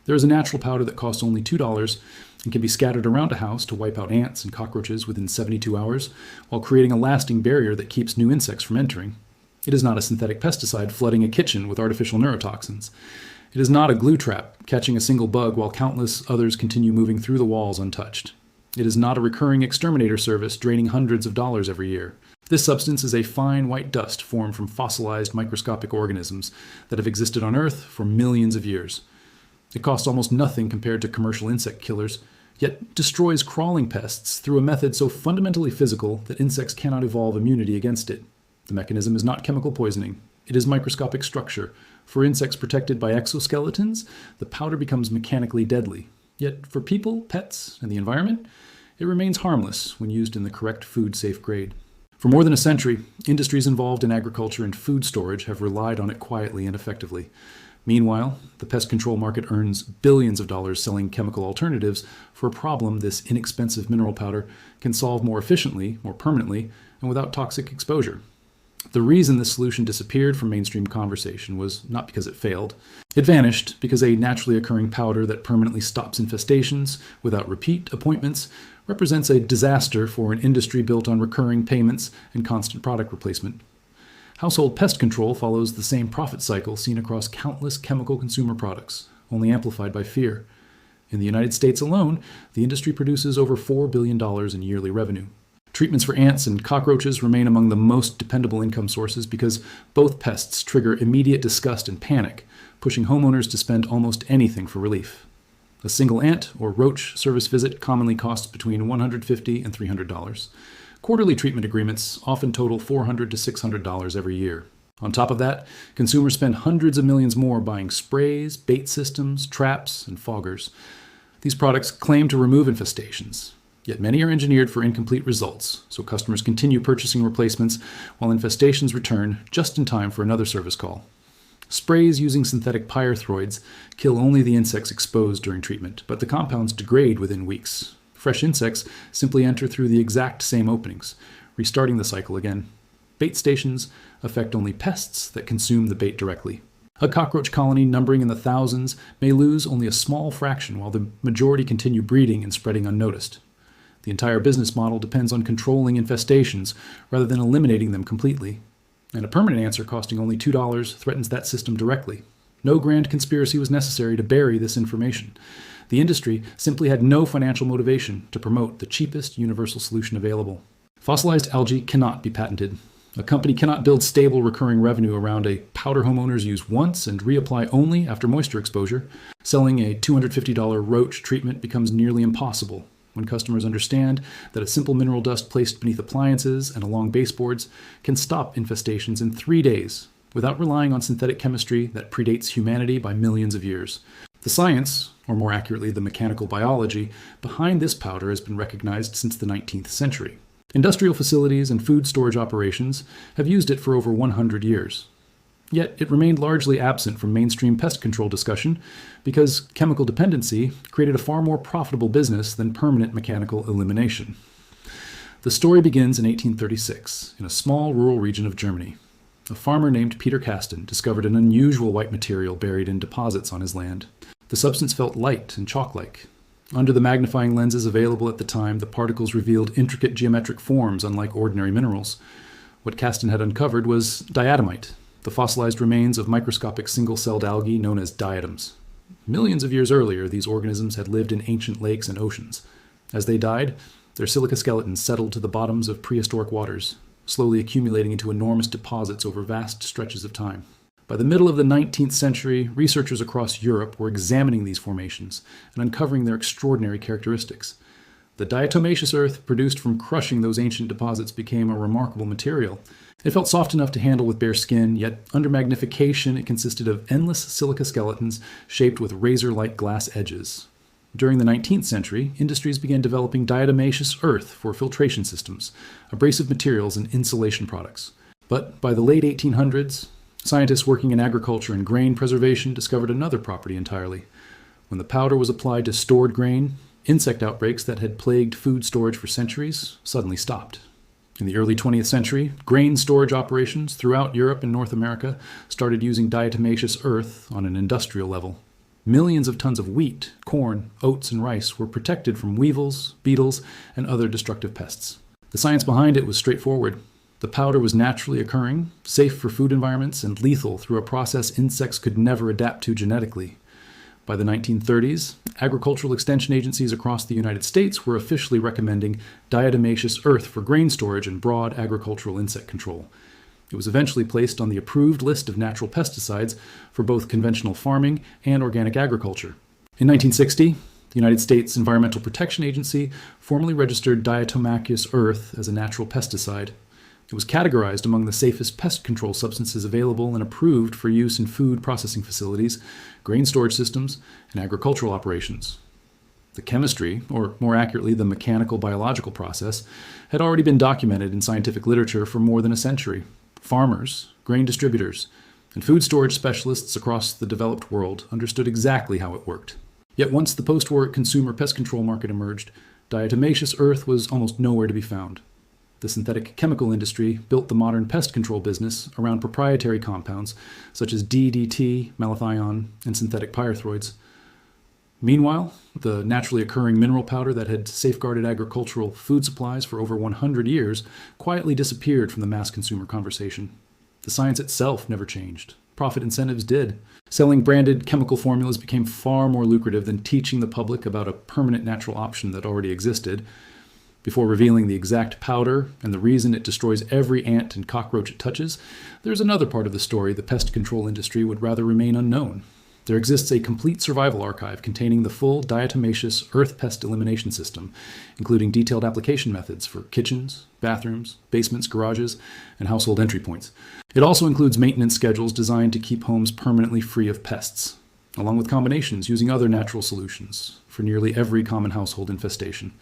There is a natural powder that costs only $2 and can be scattered around a house to wipe out ants and cockroaches within 72 hours, while creating a lasting barrier that keeps new insects from entering. It is not a synthetic pesticide flooding a kitchen with artificial neurotoxins. It is not a glue trap catching a single bug while countless others continue moving through the walls untouched. It is not a recurring exterminator service draining hundreds of dollars every year. This substance is a fine white dust formed from fossilized microscopic organisms that have existed on Earth for millions of years. It costs almost nothing compared to commercial insect killers, yet destroys crawling pests through a method so fundamentally physical that insects cannot evolve immunity against it. The mechanism is not chemical poisoning. It is microscopic structure. For insects protected by exoskeletons, the powder becomes mechanically deadly. Yet for people, pets, and the environment, it remains harmless when used in the correct food-safe grade. For more than a century, industries involved in agriculture and food storage have relied on it quietly and effectively. Meanwhile, the pest control market earns billions of dollars selling chemical alternatives for a problem this inexpensive mineral powder can solve more efficiently, more permanently, and without toxic exposure. The reason this solution disappeared from mainstream conversation was not because it failed. It vanished because a naturally occurring powder that permanently stops infestations without repeat appointments represents a disaster for an industry built on recurring payments and constant product replacement. Household pest control follows the same profit cycle seen across countless chemical consumer products, only amplified by fear. In the United States alone, the industry produces over $4 billion in yearly revenue. Treatments for ants and cockroaches remain among the most dependable income sources because both pests trigger immediate disgust and panic, pushing homeowners to spend almost anything for relief. A single ant or roach service visit commonly costs between $150 and $300. Quarterly treatment agreements often total $400 to $600 every year. On top of that, consumers spend hundreds of millions more buying sprays, bait systems, traps, and foggers. These products claim to remove infestations, yet many are engineered for incomplete results, so customers continue purchasing replacements while infestations return just in time for another service call. Sprays using synthetic pyrethroids kill only the insects exposed during treatment, but the compounds degrade within weeks. Fresh insects simply enter through the exact same openings, restarting the cycle again. Bait stations affect only pests that consume the bait directly. A cockroach colony numbering in the thousands may lose only a small fraction while the majority continue breeding and spreading unnoticed. The entire business model depends on controlling infestations rather than eliminating them completely. And a permanent answer costing only $2 threatens that system directly. No grand conspiracy was necessary to bury this information. The industry simply had no financial motivation to promote the cheapest universal solution available. Fossilized algae cannot be patented. A company cannot build stable recurring revenue around a powder homeowners use once and reapply only after moisture exposure. Selling a $250 roach treatment becomes nearly impossible when customers understand that a simple mineral dust placed beneath appliances and along baseboards can stop infestations in 3 days without relying on synthetic chemistry that predates humanity by millions of years. The science, or more accurately the mechanical biology, behind this powder has been recognized since the 19th century. Industrial facilities and food storage operations have used it for over 100 years. Yet it remained largely absent from mainstream pest control discussion because chemical dependency created a far more profitable business than permanent mechanical elimination. The story begins in 1836 in a small rural region of Germany. A farmer named Peter Kasten discovered an unusual white material buried in deposits on his land. The substance felt light and chalk-like. Under the magnifying lenses available at the time, the particles revealed intricate geometric forms unlike ordinary minerals. What Kasten had uncovered was diatomite, the fossilized remains of microscopic single-celled algae known as diatoms. Millions of years earlier, these organisms had lived in ancient lakes and oceans. As they died, their silica skeletons settled to the bottoms of prehistoric waters, slowly accumulating into enormous deposits over vast stretches of time. By the middle of the 19th century, researchers across Europe were examining these formations and uncovering their extraordinary characteristics. The diatomaceous earth produced from crushing those ancient deposits became a remarkable material. It felt soft enough to handle with bare skin, yet under magnification it consisted of endless silica skeletons shaped with razor-like glass edges. During the 19th century, industries began developing diatomaceous earth for filtration systems, abrasive materials, and insulation products. But by the late 1800s, scientists working in agriculture and grain preservation discovered another property entirely. When the powder was applied to stored grain, insect outbreaks that had plagued food storage for centuries suddenly stopped. In the early 20th century, grain storage operations throughout Europe and North America started using diatomaceous earth on an industrial level. Millions of tons of wheat, corn, oats, and rice were protected from weevils, beetles, and other destructive pests. The science behind it was straightforward. The powder was naturally occurring, safe for food environments, and lethal through a process insects could never adapt to genetically. By the 1930s, agricultural extension agencies across the United States were officially recommending diatomaceous earth for grain storage and broad agricultural insect control. It was eventually placed on the approved list of natural pesticides for both conventional farming and organic agriculture. In 1960, the United States Environmental Protection Agency formally registered diatomaceous earth as a natural pesticide. It was categorized among the safest pest control substances available and approved for use in food processing facilities, grain storage systems, and agricultural operations. The chemistry, or more accurately, the mechanical biological process, had already been documented in scientific literature for more than a century. Farmers, grain distributors, and food storage specialists across the developed world understood exactly how it worked. Yet once the post-war consumer pest control market emerged, diatomaceous earth was almost nowhere to be found. The synthetic chemical industry built the modern pest control business around proprietary compounds such as DDT, malathion, and synthetic pyrethroids. Meanwhile, the naturally occurring mineral powder that had safeguarded agricultural food supplies for over 100 years quietly disappeared from the mass consumer conversation. The science itself never changed. Profit incentives did. Selling branded chemical formulas became far more lucrative than teaching the public about a permanent natural option that already existed. Before revealing the exact powder and the reason it destroys every ant and cockroach it touches, there's another part of the story the pest control industry would rather remain unknown. There exists a complete survival archive containing the full diatomaceous earth pest elimination system, including detailed application methods for kitchens, bathrooms, basements, garages, and household entry points. It also includes maintenance schedules designed to keep homes permanently free of pests, along with combinations using other natural solutions for nearly every common household infestation.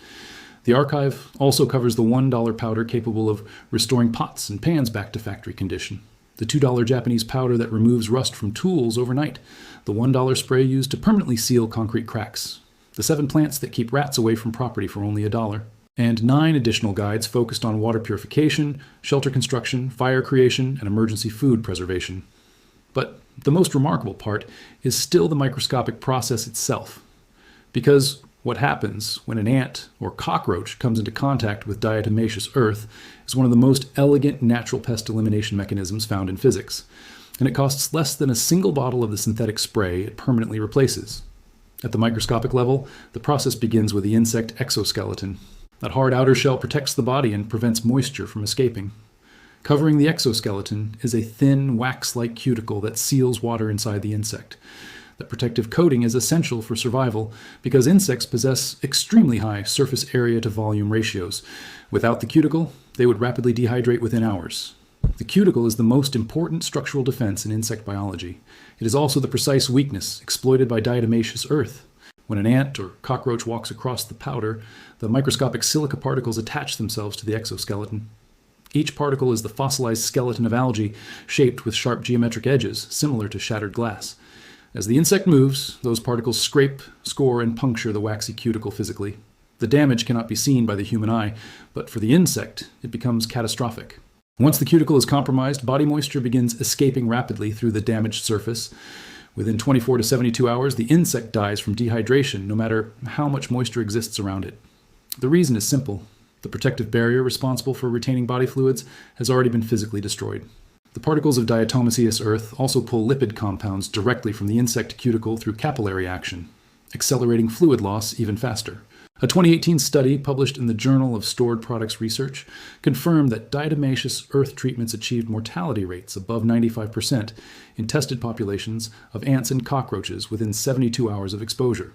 The archive also covers the $1 powder capable of restoring pots and pans back to factory condition, the $2 Japanese powder that removes rust from tools overnight, the $1 spray used to permanently seal concrete cracks, the 7 plants that keep rats away from property for only $1, and 9 additional guides focused on water purification, shelter construction, fire creation, and emergency food preservation. But the most remarkable part is still the microscopic process itself, because what happens when an ant or cockroach comes into contact with diatomaceous earth is one of the most elegant natural pest elimination mechanisms found in physics, and it costs less than a single bottle of the synthetic spray it permanently replaces. At the microscopic level, the process begins with the insect exoskeleton. That hard outer shell protects the body and prevents moisture from escaping. Covering the exoskeleton is a thin, wax-like cuticle that seals water inside the insect. That protective coating is essential for survival because insects possess extremely high surface area to volume ratios. Without the cuticle, they would rapidly dehydrate within hours. The cuticle is the most important structural defense in insect biology. It is also the precise weakness exploited by diatomaceous earth. When an ant or cockroach walks across the powder, the microscopic silica particles attach themselves to the exoskeleton. Each particle is the fossilized skeleton of algae shaped with sharp geometric edges, similar to shattered glass. As the insect moves, those particles scrape, score, and puncture the waxy cuticle physically. The damage cannot be seen by the human eye, but for the insect, it becomes catastrophic. Once the cuticle is compromised, body moisture begins escaping rapidly through the damaged surface. Within 24 to 72 hours, the insect dies from dehydration, no matter how much moisture exists around it. The reason is simple. The protective barrier responsible for retaining body fluids has already been physically destroyed. The particles of diatomaceous earth also pull lipid compounds directly from the insect cuticle through capillary action, accelerating fluid loss even faster. A 2018 study published in the Journal of Stored Products Research confirmed that diatomaceous earth treatments achieved mortality rates above 95% in tested populations of ants and cockroaches within 72 hours of exposure.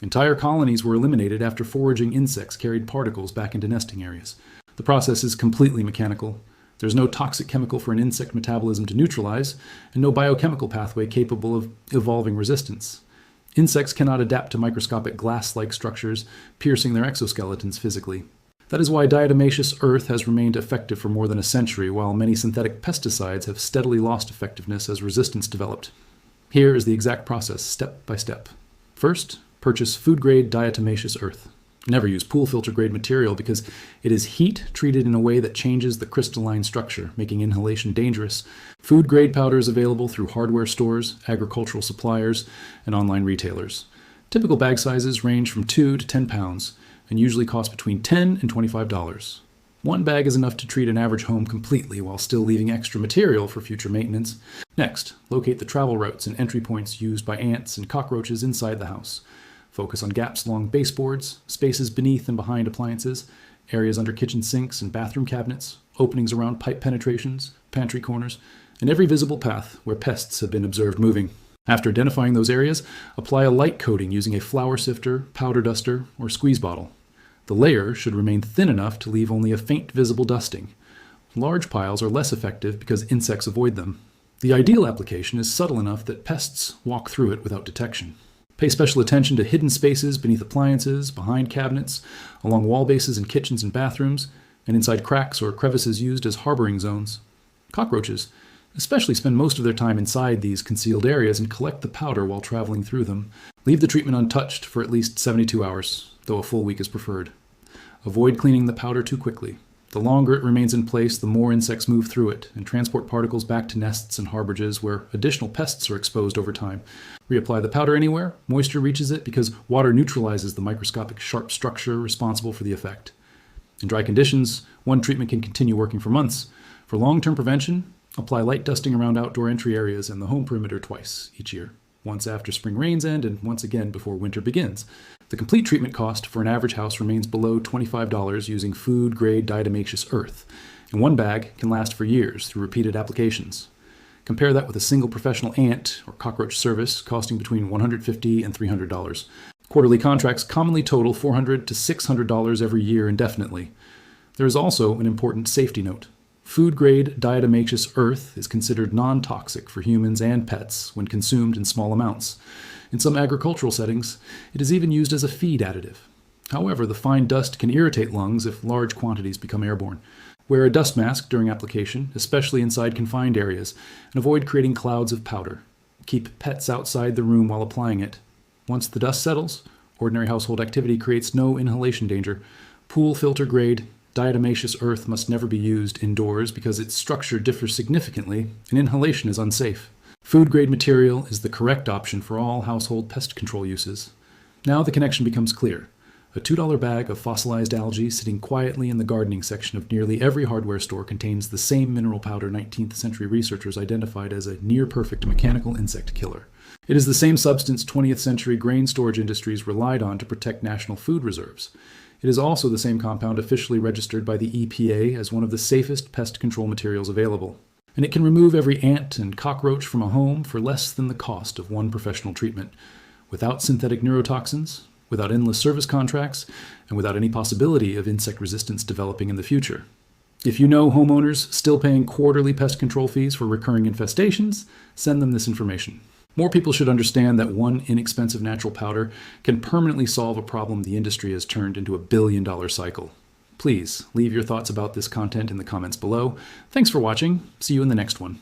Entire colonies were eliminated after foraging insects carried particles back into nesting areas. The process is completely mechanical. There's no toxic chemical for an insect metabolism to neutralize, and no biochemical pathway capable of evolving resistance. Insects cannot adapt to microscopic glass-like structures, piercing their exoskeletons physically. That is why diatomaceous earth has remained effective for more than a century, while many synthetic pesticides have steadily lost effectiveness as resistance developed. Here is the exact process, step by step. First, purchase food-grade diatomaceous earth. Never use pool filter grade material because it is heat treated in a way that changes the crystalline structure, making inhalation dangerous. Food grade powder is available through hardware stores, agricultural suppliers, and online retailers. Typical bag sizes range from 2 to 10 pounds and usually cost between $10 and $25. One bag is enough to treat an average home completely while still leaving extra material for future maintenance. Next, locate the travel routes and entry points used by ants and cockroaches inside the house. Focus on gaps along baseboards, spaces beneath and behind appliances, areas under kitchen sinks and bathroom cabinets, openings around pipe penetrations, pantry corners, and every visible path where pests have been observed moving. After identifying those areas, apply a light coating using a flour sifter, powder duster, or squeeze bottle. The layer should remain thin enough to leave only a faint visible dusting. Large piles are less effective because insects avoid them. The ideal application is subtle enough that pests walk through it without detection. Pay special attention to hidden spaces beneath appliances, behind cabinets, along wall bases in kitchens and bathrooms, and inside cracks or crevices used as harboring zones. Cockroaches especially spend most of their time inside these concealed areas and collect the powder while traveling through them. Leave the treatment untouched for at least 72 hours, though a full week is preferred. Avoid cleaning the powder too quickly. The longer it remains in place, the more insects move through it and transport particles back to nests and harborages where additional pests are exposed over time. Reapply the powder anywhere moisture reaches it because water neutralizes the microscopic sharp structure responsible for the effect. In dry conditions, one treatment can continue working for months. For long-term prevention, apply light dusting around outdoor entry areas and the home perimeter twice each year, once after spring rains end and once again before winter begins. The complete treatment cost for an average house remains below $25 using food-grade diatomaceous earth, and one bag can last for years through repeated applications. Compare that with a single professional ant or cockroach service costing between $150 and $300. Quarterly contracts commonly total $400 to $600 every year indefinitely. There is also an important safety note. Food-grade diatomaceous earth is considered non-toxic for humans and pets when consumed in small amounts. In some agricultural settings, it is even used as a feed additive. However, the fine dust can irritate lungs if large quantities become airborne. Wear a dust mask during application, especially inside confined areas, and avoid creating clouds of powder. Keep pets outside the room while applying it. Once the dust settles, ordinary household activity creates no inhalation danger. Pool filter grade diatomaceous earth must never be used indoors because its structure differs significantly and inhalation is unsafe. Food-grade material is the correct option for all household pest control uses. Now the connection becomes clear. A $2 bag of fossilized algae sitting quietly in the gardening section of nearly every hardware store contains the same mineral powder 19th century researchers identified as a near-perfect mechanical insect killer. It is the same substance 20th century grain storage industries relied on to protect national food reserves. It is also the same compound officially registered by the EPA as one of the safest pest control materials available. And it can remove every ant and cockroach from a home for less than the cost of one professional treatment, without synthetic neurotoxins, without endless service contracts, and without any possibility of insect resistance developing in the future. If you know homeowners still paying quarterly pest control fees for recurring infestations, send them this information. More people should understand that one inexpensive natural powder can permanently solve a problem the industry has turned into a billion-dollar cycle. Please leave your thoughts about this content in the comments below. Thanks for watching. See you in the next one.